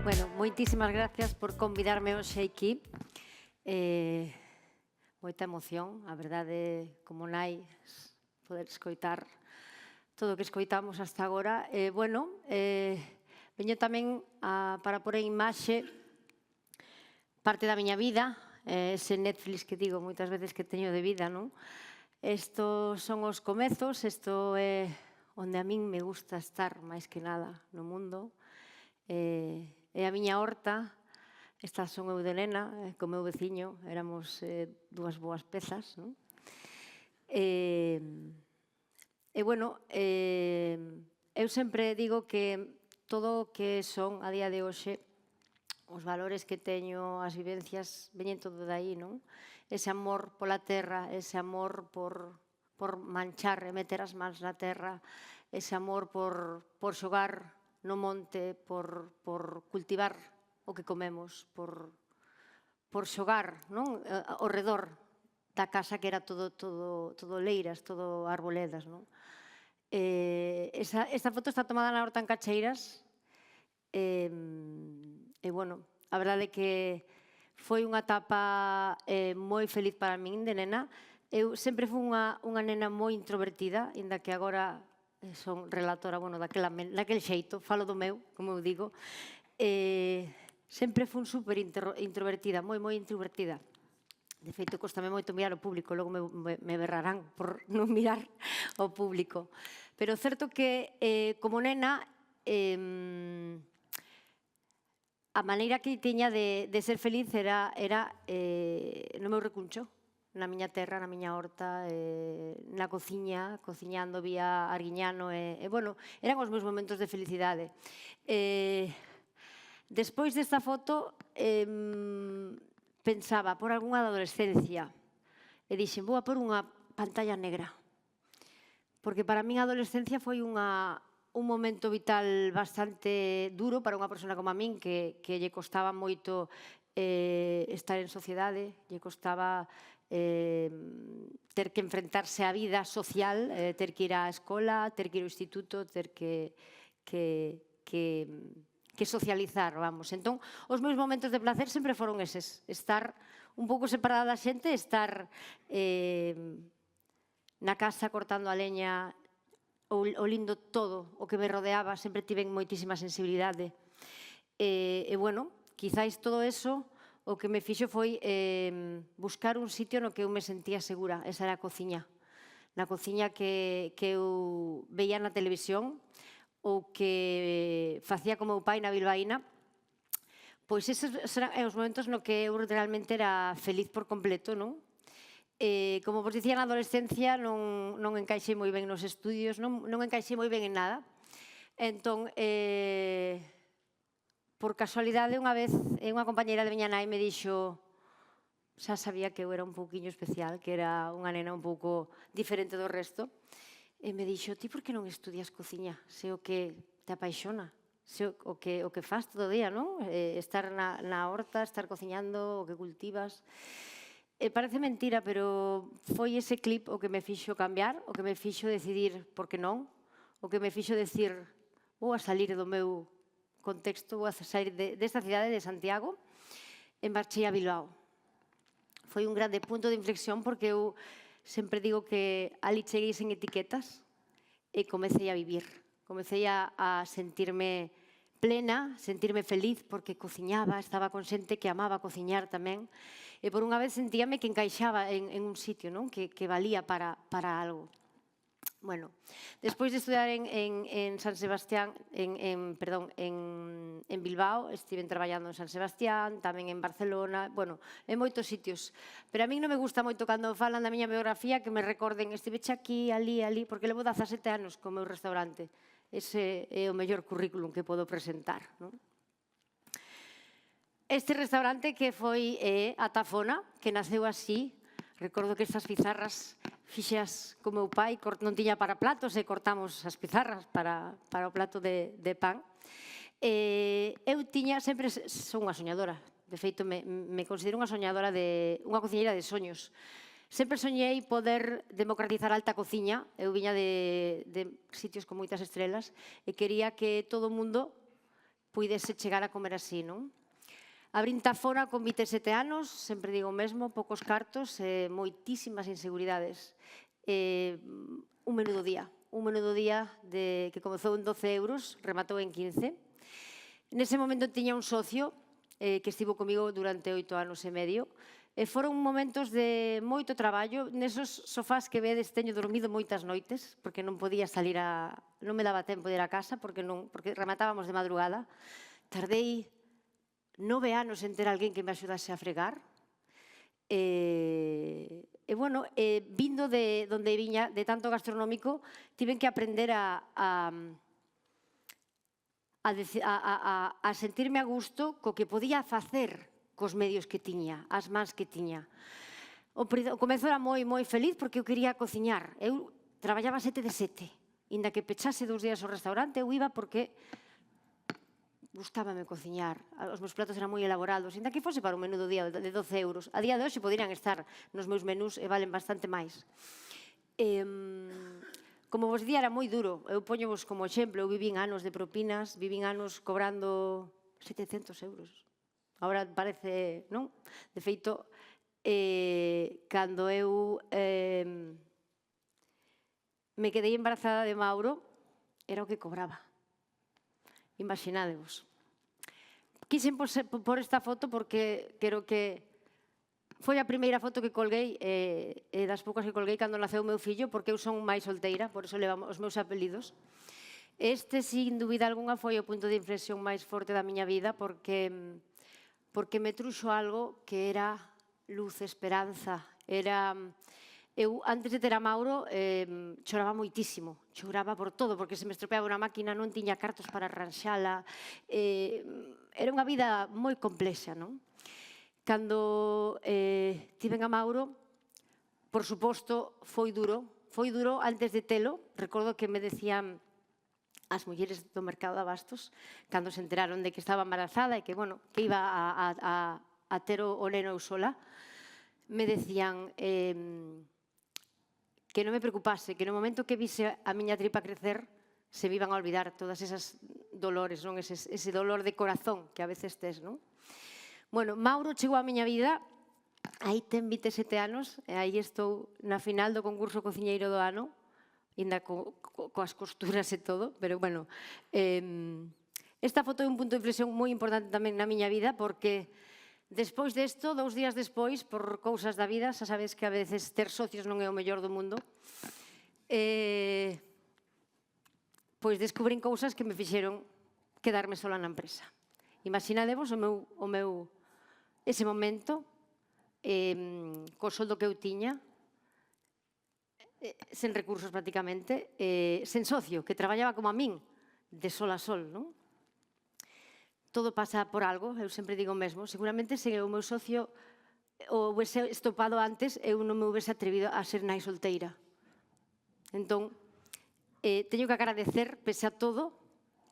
Bueno, moitísimas gracias por convidarme hoxe aquí. Moita emoción, a verdade, como nai, poder escoitar todo o que escoitamos hasta agora. Veño tamén para pôr en imaxe parte da miña vida, ese Netflix que digo moitas veces que teño de vida, non? Estos son os comezos, isto é onde a min me gusta estar máis que nada no mundo. É a miña horta, esta son eu de nena, co meu veciño, éramos dúas boas pezas, non? Eu sempre digo que todo o que son a día de hoxe, os valores que teño, as vivencias, veñen todo de aí, non? Ese amor pola terra, ese amor por manchar e meter as mans na terra, ese amor por xogar no monte, por cultivar o que comemos, por xogar, non? Ao redor da casa que era todo leiras, todo arboledas, non? Esta foto está tomada na horta en Cacheiras a verdade é que foi unha etapa moi feliz para min de nena. Eu sempre fui unha nena moi introvertida, inda que agora son relatora, daquel xeito, falo do meu, como eu digo. Sempre fui super introvertida, moi introvertida. De feito, costame moito mirar o público, logo me berrarán por non mirar o público. Pero certo que, como nena, a maneira que tiña de ser feliz era no meu recuncho, na miña terra, na miña horta, na cociña, cociñando vía Arguiñano, eran os meus momentos de felicidade. Despois desta foto, pensaba por algunha da adolescencia e dixen, vou a por unha pantalla negra, porque para min a adolescencia foi un momento vital bastante duro para unha persona como a min que lle costaba moito estar en sociedade, lle costaba ter que enfrentarse á vida social, ter que ir á escola, ter que ir ao instituto, ter que socializar, vamos. Entón, os meus momentos de placer sempre foron eses, estar un pouco separada da xente, estar na casa cortando a leña, olindo todo o que me rodeaba, sempre tiven moitísima sensibilidade. Quizáis todo eso o que me fixo foi buscar un sitio no que eu me sentía segura, esa era a cociña. Na cociña que eu veía na televisión ou que facía como meu pai na bilbaína, pois eses eran os momentos no que eu realmente era feliz por completo, non? Como vos dicía, na adolescencia non encaixei moi ben nos estudios, non encaixei moi ben en nada. Entón, por casualidade, unha vez, unha compañeira de miña nai me dixo, xa sabía que eu era un pouquiño especial, que era unha nena un pouco diferente do resto, e me dixo, ti por que non estudias cociña, se o que te apaixona, se o que faz todo o día, non? Estar na horta, estar cociñando, o que cultivas. Parece mentira, pero foi ese clip o que me fixo cambiar, o que me fixo decidir por que non, o que me fixo decir, vou a salir do meu contexto, vou a sair desta cidade de Santiago e marchei a Bilbao. Foi un grande punto de inflexión porque eu sempre digo que ali cheguei sen etiquetas e comecei a vivir. Comecei a sentirme plena, sentirme feliz porque cociñaba, estaba con xente que amaba cociñar tamén. E por unha vez sentíame que encaixaba en un sitio, non? Que valía para algo. Bueno, despois de estudar en San Sebastián, en Bilbao, estiven traballando en San Sebastián, tamén en Barcelona, en moitos sitios. Pero a min non me gusta moito cando falan da miña biografía que me recorden estiveche aquí, ali, porque levo 17 anos co meu restaurante. Ese é o mellor currículum que podo presentar, non? Este restaurante que foi a Tafona, que naceu así, recordo que estas pizarras fixas co meu pai, non tiña para platos e cortamos as pizarras para o plato de pan. Eu tiña, sempre son unha soñadora, de feito me considero unha soñadora, unha cociñeira de soños. Sempre soñei poder democratizar a alta cociña, eu viña de sitios con moitas estrelas e quería que todo o mundo puidese chegar a comer así, non? Abrín Tafona con 27 anos, sempre digo o mesmo, poucos cartos e moitísimas inseguridades. Un menudo día que comezou en 12 euros, rematou en 15. Nese momento tiña un socio que estivo comigo durante 8 anos e medio. E foron momentos de moito traballo. Nesos sofás que vedes teño dormido moitas noites, porque non podía salir non me daba tempo de ir a casa, porque rematábamos de madrugada. Tardei 9 anos en ter alguén que me axudase a fregar. Bueno, vindo de onde viña, de tanto gastronómico, tiven que aprender a sentirme a gusto co que podía facer cos medios que tiña, as mans que tiña. O comezo era moi feliz porque eu quería cociñar. Eu traballaba 7 de 7. Inda que pechase 2 días o restaurante, eu iba porque gustábame cociñar. Os meus platos eran moi elaborados, inda que fose para un menú do día de 12 euros. A día de hoxe poderían estar nos meus menús e valen bastante máis. Como vos día, era moi duro. Eu poñovos como exemplo, eu vivín anos de propinas, vivín anos cobrando 700 euros. Agora parece, non? De feito, cando eu me quedei embarazada de Mauro, era o que cobraba. Imaginádevos. Quixen por esta foto porque creo que foi a primeira foto que colguei e das poucas que colguei cando naceu o meu fillo, porque eu son máis solteira, por iso levamos os meus apelidos. Este, sin dúbida algunha, foi o punto de inflexión máis forte da miña vida porque me truxo algo que era luz, esperanza. Eu, antes de ter a Mauro, choraba moitísimo. Choraba por todo, porque se me estropeaba unha máquina, non tiña cartos para arranxala. Era unha vida moi complexa, non? Cando tiven a Mauro, por suposto, foi duro. Foi duro antes de telo. Recordo que me decían as mulleres do mercado de abastos, cando se enteraron de que estaba embarazada e que, bueno, que iba a ter o neno eu sola, me decían que non me preocupase, que no momento que vise a miña tripa crecer, se me iban a olvidar todas esas dolores, non? Ese dolor de corazón que a veces tes, non? Bueno, Mauro chegou á miña vida, aí ten 27 anos, e aí estou na final do concurso cociñeiro do ano, ainda coas costuras e todo, pero, bueno, esta foto é un punto de inflexión moi importante tamén na miña vida, porque despois desto, 2 días despois, por cousas da vida, xa sabes que a veces ter socios non é o mellor do mundo, pois descubrín cousas que me fixeron quedarme sola na empresa. Imaginadevos ese momento, co soldo que eu tiña, sen recursos prácticamente, sen socio, que traballaba como a min, de sol a sol, non? Todo pasa por algo, eu sempre digo o mesmo. Seguramente, se o meu socio o houvese estopado antes, eu non me houvese atrevido a ser nai solteira. Entón, teño que agradecer, pese a todo,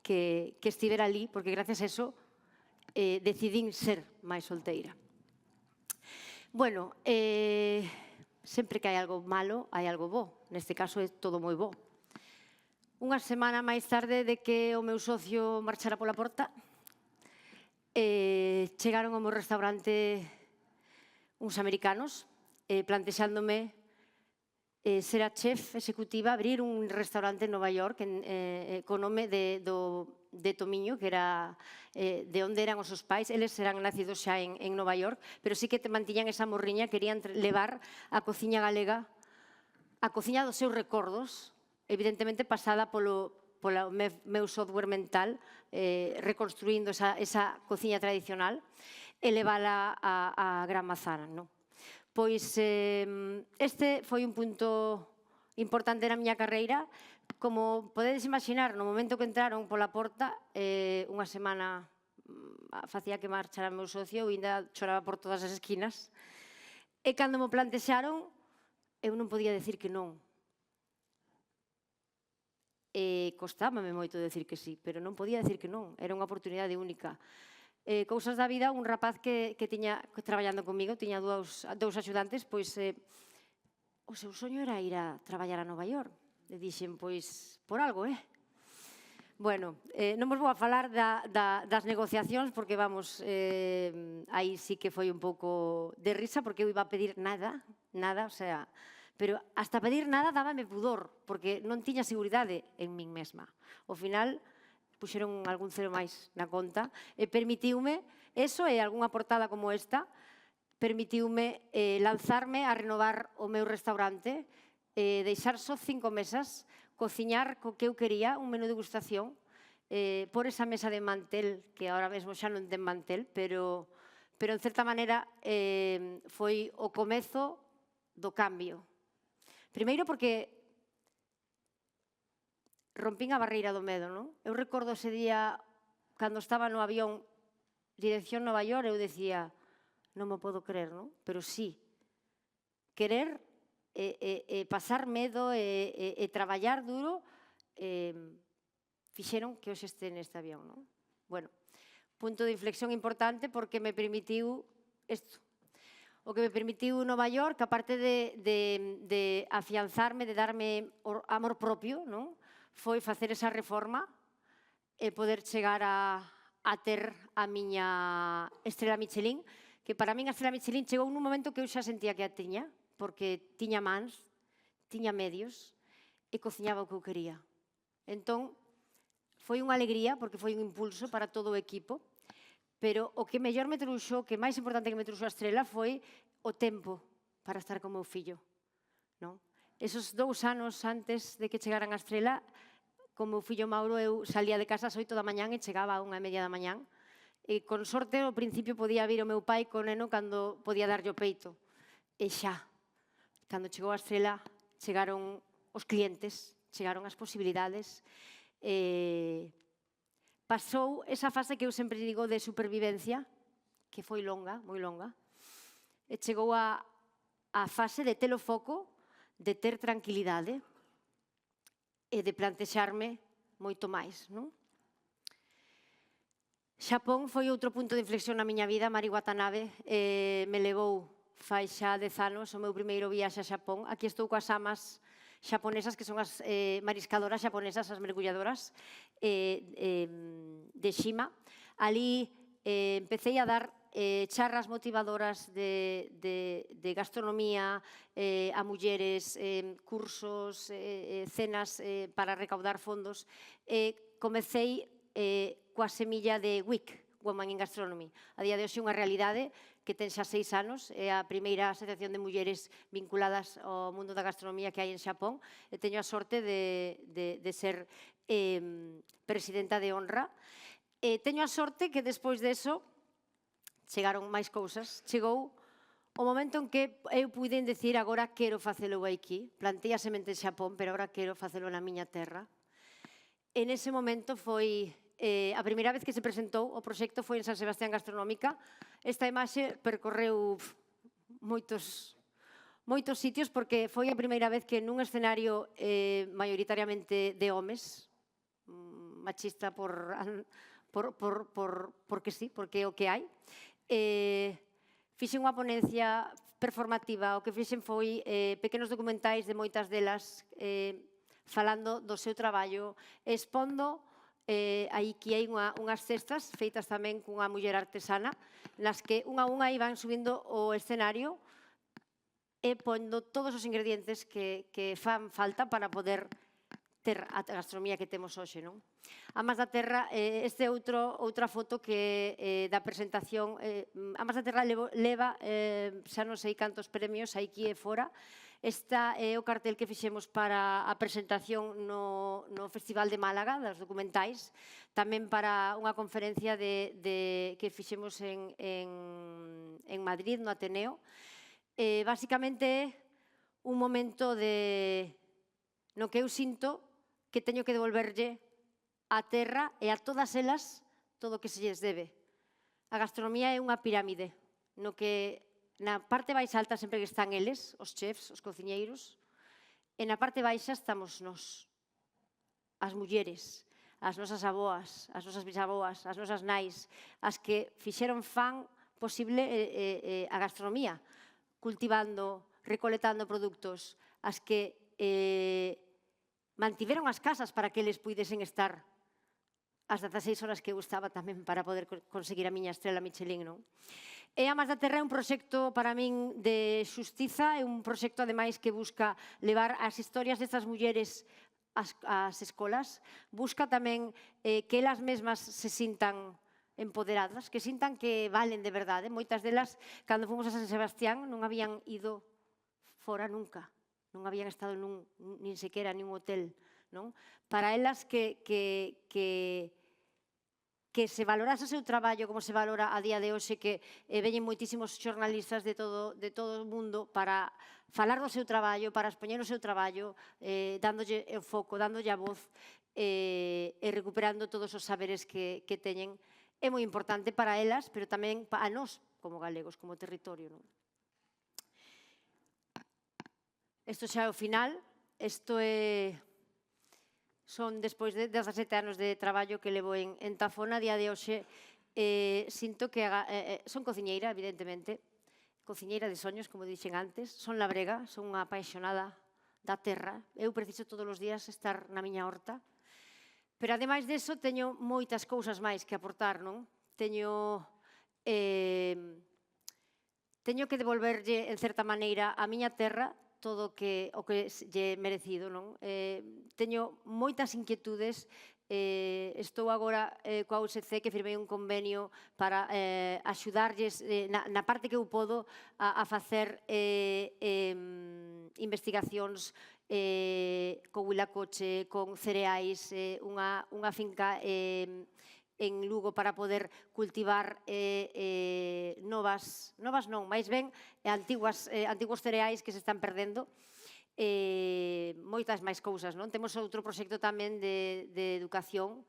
que estivera ali, porque gracias a eso decidín ser máis solteira. Bueno, sempre que hai algo malo, hai algo bo. Neste caso é todo moi bo. Unha semana máis tarde de que o meu socio marchara pola porta, chegaron ao meu restaurante uns americanos plantexándome ser a chef executiva, abrir un restaurante en Nova York co nome de Tomiño, que era de onde eran os seus pais. Eles eran nacidos xa en Nova York, pero sí que mantiñan esa morriña, querían levar a cociña galega, a cociña dos seus recordos, evidentemente pasada polo meu software mental, reconstruindo esa cociña tradicional, e levala a Gran Mazana, non? Pois este foi un punto importante na miña carreira. Como podedes imaginar, no momento que entraron pola porta, unha semana facía que marchara o meu socio, e ainda choraba por todas as esquinas. E cando me plantexaron, eu non podía decir que non. Costábame moito decir que sí, pero non podía decir que non. Era unha oportunidade única. Cousas da vida, un rapaz que tiña traballando comigo, tiña dous axudantes, pois o seu soño era ir a traballar a Nova York. E dixen, pois, por algo, Bueno, non vos vou a falar das negociacións porque, vamos, aí sí que foi un pouco de risa porque eu iba a pedir nada, o sea, pero hasta pedir nada dábame pudor porque non tiña seguridade en min mesma. Ao final, puxeron algún cero máis na conta e permitiume, eso e algunha portada como esta, permitiume lanzarme a renovar o meu restaurante, deixar só 5 mesas, cociñar co que eu quería, un menú de degustación, por esa mesa de mantel, que ahora mesmo xa non ten mantel, pero en certa maneira foi o comezo do cambio. Primeiro porque rompín a barreira do medo, non? Eu recordo ese día, cando estaba no avión, dirección Nova York, eu decía, non me podo creer, non? Pero sí, querer pasar medo e traballar duro fixeron que hoxe este neste avión, non? Bueno, punto de inflexión importante porque me permitiu isto. O que me permitiu Nova York, aparte de afianzarme, de darme amor propio, non? Foi facer esa reforma e poder chegar a ter a miña estrela Michelin, que para min a estrela Michelin chegou nun momento que eu xa sentía que a tiña, porque tiña mans, tiña medios e cociñaba o que eu quería. Entón, foi unha alegría, porque foi un impulso para todo o equipo, pero o que mellor me trouxo, o que máis importante que me trouxo a estrela foi o tempo para estar con meu fillo. Esos 2 anos antes de que chegaran a estrela, con meu fillo Mauro, eu salía de casa ás 8 da mañán e chegaba a 1:30 da mañán. E con sorte, ao principio podía vir o meu pai co neno cando podía darlle o peito. E xa, cando chegou a estrela, chegaron os clientes, chegaron as posibilidades. Pasou esa fase que eu sempre digo de supervivencia, que foi longa, moi longa, e chegou a fase de ter o foco, de ter tranquilidade e de plantexarme moito máis, non? Xapón foi outro punto de inflexión na miña vida. Mari Watanabe me levou fai xa 10 anos o meu primeiro viaxe a Xapón. Aquí estou coas amas xaponesas, que son as mariscadoras xaponesas, as mergulladoras de Shima. Ali empecé a dar charras motivadoras de gastronomía a mulleres, cursos, cenas para recaudar fondos. Comecei coa semilla de WIC, Women in Gastronomy. A día de hoxe é unha realidade que ten xa 6 anos, é a primeira asociación de mulleres vinculadas ao mundo da gastronomía que hai en Xapón, e teño a sorte de ser presidenta de honra. Teño a sorte que despois deso chegaron máis cousas. Chegou o momento en que eu puiden decir agora quero facelo aquí. Plantei a semente en Xapón, pero agora quero facelo na miña terra. En ese momento foi a primeira vez que se presentou o proxecto foi en San Sebastián Gastronómica. Esta imaxe percorreu moitos sitios porque foi a primeira vez que nun escenario maioritariamente de homes, machista porque sí, porque é o que hai, fixen unha ponencia performativa. O que fixen foi pequenos documentais de moitas delas falando do seu traballo, expondo aí que hai unhas cestas feitas tamén cunha muller artesana, nas que unha a unha iban subindo o escenario e pondo todos os ingredientes que fan falta para poder ter a gastronomía que temos hoxe, non? Amas da Terra, este é outra foto que da presentación. Amas da Terra leva xa non sei cantos premios aquí e fora. Esta é o cartel que fixemos para a presentación no Festival de Málaga, dos documentais, tamén para unha conferencia que fixemos en Madrid, no Ateneo. Básicamente, un momento no que eu sinto que teño que devolverlle á terra e a todas elas todo o que se lles debe. A gastronomía é unha pirámide, no que na parte máis alta sempre que están eles, os chefs, os cociñeiros, e na parte baixa estamos nós, as mulleres, as nosas aboas, as nosas bisaboas, as nosas nais, as que fixeron fan posible a gastronomía, cultivando, recoletando produtos, as que mantiveron as casas para que eles puidesen estar as 16 horas que eu estaba tamén para poder conseguir a miña estrela Michelin, non? E Amas da Terra é un proxecto para min de xustiza, é un proxecto ademais que busca levar as historias destas mulleres ás escolas, busca tamén que elas mesmas se sintan empoderadas, que sintan que valen de verdade. Moitas delas, cando fomos a San Sebastián, non habían ido fora nunca, non habían estado nin sequera nun hotel, non? Para elas que se valorase o seu traballo como se valora a día de hoxe, que veñen moitísimos xornalistas de todo o mundo para falar do seu traballo, para expoñer o seu traballo, dándolle o foco, dándolle a voz e recuperando todos os saberes que teñen. É moi importante para elas, pero tamén para nós, como galegos, como territorio. Isto xa é o final. Isto é... Son despois de 17 anos de traballo que levo en Tafona. A día de hoxe sinto que son cociñeira, evidentemente, cociñeira de soños, como dixen antes, son labrega, son unha apaixonada da terra. Eu preciso todos os días estar na miña horta. Pero, ademais deso, teño moitas cousas máis que aportar, non? Teño que devolverlle, en certa maneira, a miña terra todo o que lle merecido, non? Teño moitas inquietudes. Estou agora coa USC, que firmei un convenio para axudarlles na parte que eu podo a facer investigacións co huilacoche, con cereais, unha finca en Lugo para poder cultivar novas non, máis ben antigos cereais que se están perdendo. Moitas máis cousas, non? Temos outro proxecto tamén de educación.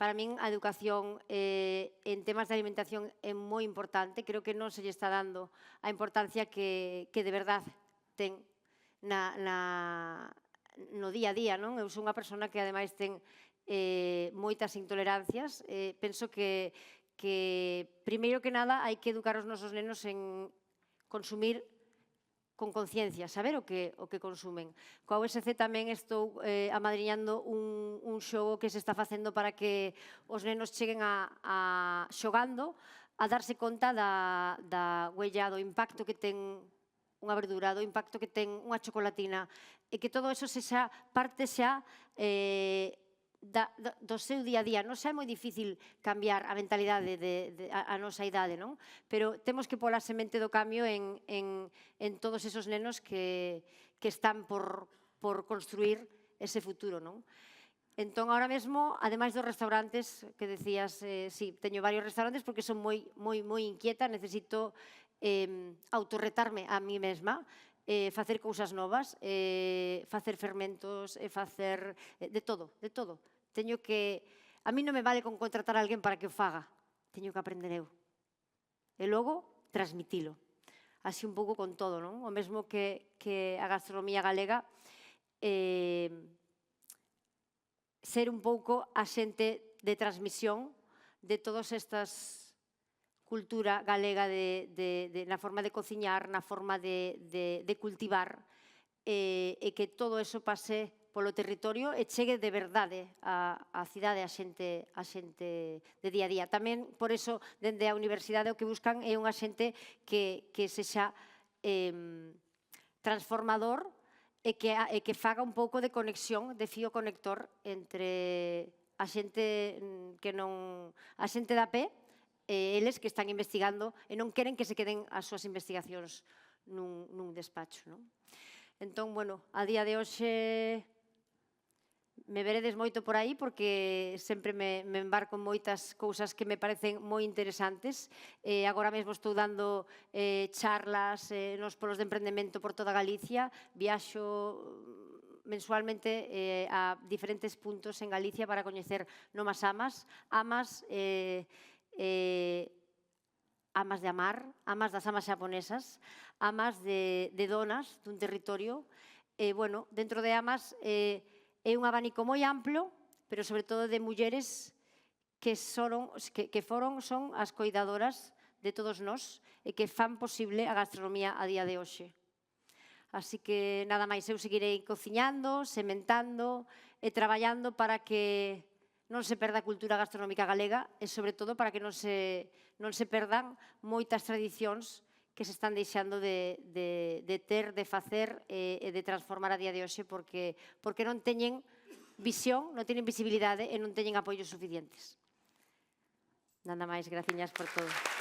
Para min, a educación en temas de alimentación é moi importante. Creo que non se lle está dando a importancia que de verdade ten no día a día, non? Eu sou unha persona que, ademais, ten moitas intolerancias. Penso que, primeiro que nada, hai que educar os nosos nenos en consumir con conciencia, saber o que consumen. Coa USC tamén estou amadriñando un xogo que se está facendo para que os nenos cheguen xogando a darse conta da huella, do impacto que ten unha verdura, do impacto que ten unha chocolatina, e que todo eso sexa parte xa do seu día a día. Non xa é moi difícil cambiar a mentalidade a nosa idade, non? Pero temos que pôr a semente do cambio en todos esos nenos que están por construir ese futuro, non? Entón, ahora mesmo, ademais dos restaurantes, que decías, sí, teño varios restaurantes porque son moi inquieta, necesito autorretarme a mí mesma, facer cousas novas, facer fermentos, facer de todo. Teño que... A mí non me vale con contratar a alguén para que o faga. Teño que aprender eu. E logo, transmitilo. Así un pouco con todo, non? O mesmo que a gastronomía galega, ser un pouco a xente de transmisión de todas estas cultura galega na forma de cociñar, na forma de cultivar, e que todo eso pase polo territorio e chegue de verdade á cidade, a xente de día a día. Tamén, por eso, dende a universidade o que buscan é unha xente que sexa transformador e que faga un pouco de conexión, de fío conector entre a xente a xente da pé e eles que están investigando e non queren que se queden as súas investigacións nun despacho, non? Entón, bueno, a día de hoxe me veredes moito por aí porque sempre me embarco en moitas cousas que me parecen moi interesantes. Agora mesmo estou dando charlas nos polos de emprendemento por toda Galicia. Viaxo mensualmente a diferentes puntos en Galicia para coñecer novas amas. Amas de amar, amas das amas xaponesas, amas de donas dun territorio. Bueno, dentro de amas é un abanico moi amplo, pero sobre todo de mulleres que son as coidadoras de todos nós e que fan posible a gastronomía a día de hoxe. Así que, nada máis, eu seguirei cociñando, sementando e traballando para que non se perda a cultura gastronómica galega e, sobre todo, para que non se perdan moitas tradicións que se están deixando de ter, de facer e de transformar a día de hoxe porque non teñen visión, non teñen visibilidade e non teñen apoios suficientes. Nada máis, graciñas por todo.